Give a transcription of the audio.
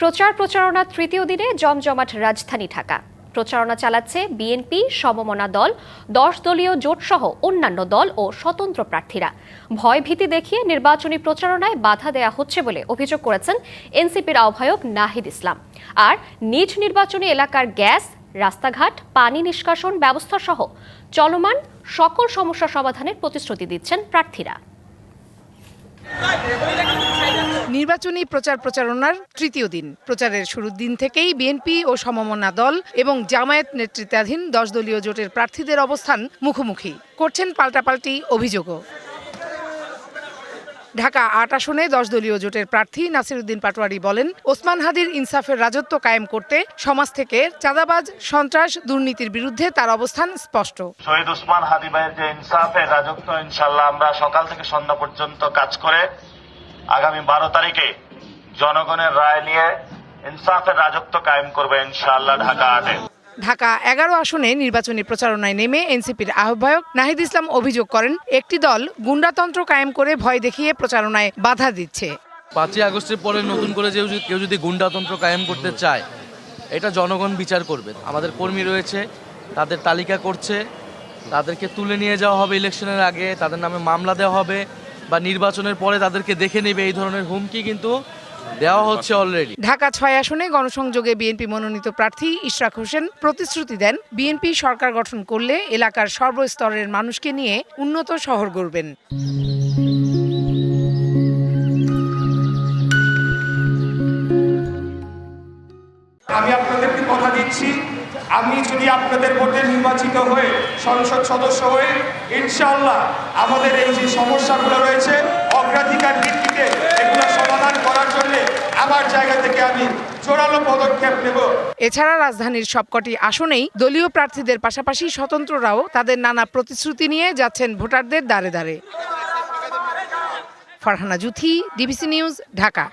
প্রচার প্রচারণা তৃতীয় দিনে জমজমাট রাজধানী ঢাকা। প্রচারণা চালাচ্ছে বিএনপি, সমমনা দল, 10 দলীয় জোটসহ অন্যান্য দল ও স্বতন্ত্র প্রার্থীরা। ভয় ভীতি দেখিয়ে নির্বাচনী প্রচারণায় বাধা দেয়া হচ্ছে বলে অভিযোগ করেছেন এনসিপির আহ্বায়ক নাহিদ ইসলাম। আর নিজ নির্বাচনী এলাকার গ্যাস, রাস্তাঘাট, পানি নিষ্কাশন ব্যবস্থা সহ চলমান সকল সমস্যা সমাধানের প্রতিশ্রুতি দিচ্ছেন প্রার্থীরা। নির্বাচনী প্রচারণার তৃতীয় দিন। প্রচারের শুরুর দিন থেকেই বিএনপি ও সমমনা দল এবং জামায়াত নেতৃত্বাধীন 10 দলীয় জোটের প্রার্থীদের অবস্থান মুখোমুখি, করছেন পাল্টাপাল্টি অভিযোগও। ঢাকা ৮ আসনে 10 দলীয় জোটের প্রার্থী নাসিরউদ্দিন পাটোয়ারি বলেন, ওসমান হাদির ইনসাফের রাজত্ব কায়েম করতে সমাজ থেকে চাঁদাবাজ, সন্ত্রাস, দুর্নীতির বিরুদ্ধে তার অবস্থান স্পষ্ট। শহীদ ওসমান হাদি ভাইয়ের যে ইনসাফের রাজত্ব, ইনশাআল্লাহ আমরা সকাল থেকে সন্ধ্যা পর্যন্ত কাজ করে আগামী 12 তারিখে জনগণের রায় নিয়ে ইনসাফের রাজত্ব কায়েম করবে ইনশাআল্লাহ ঢাকা 8-এ। ঢাকা 11 আসনে নির্বাচনী প্রচারণায় নেমে এনসিপির আহ্বায়ক নাহিদ ইসলাম অভিযোগ করেন, একটি দল গুন্ডাতন্ত্র কায়েম করে ভয় দেখিয়ে প্রচারণায় বাধা দিচ্ছে। 5ই আগস্টের পরে নতুন করে কেউ যদি গুন্ডাতন্ত্র কায়েম করতে চায়, এটা জনগণ বিচার করবে। আমাদের কর্মী রয়েছে, তাদের তালিকা করছে, তাদেরকে তুলে নিয়ে যাওয়া হবে ইলেকশনের আগে, তাদের নামে মামলা দেওয়া হবে বা নির্বাচনের পরে তাদেরকে দেখে নেবে, এই ধরনের হুমকি কিন্তু দেওয়া হচ্ছে অলরেডি। ঢাকা 6 আসনে গণসংযোগে বিএনপি মনোনীত প্রার্থী ইশরাক হোসেন প্রতিশ্রুতি দেন, বিএনপি সরকার গঠন করলে এলাকার সর্বস্তরের মানুষকে নিয়ে উন্নত শহর গড়বেন। আমি আপনাদেরকে কথা দিচ্ছি, আমি যদি আপনাদের ভোটে নির্বাচিত হয়ে সংসদ সদস্য হয়ে ইনশাআল্লাহ আমাদের এই যে সমস্যাগুলো রয়েছে অগ্রাধিকার ভিত্তিতে এগুলো সমাধান করার জন্য আমার জায়গা থেকে আমি জোরালো পদক্ষেপ নেব। এছাড়া রাজধানীর সবকটি আসনেই দলীয় প্রার্থীদের পাশাপাশি স্বতন্ত্ররাও তাদের নানা প্রতিশ্রুতি নিয়ে যাচ্ছেন ভোটারদের দ্বারে দ্বারে। Farhana Juthi, DBC news, Dhaka.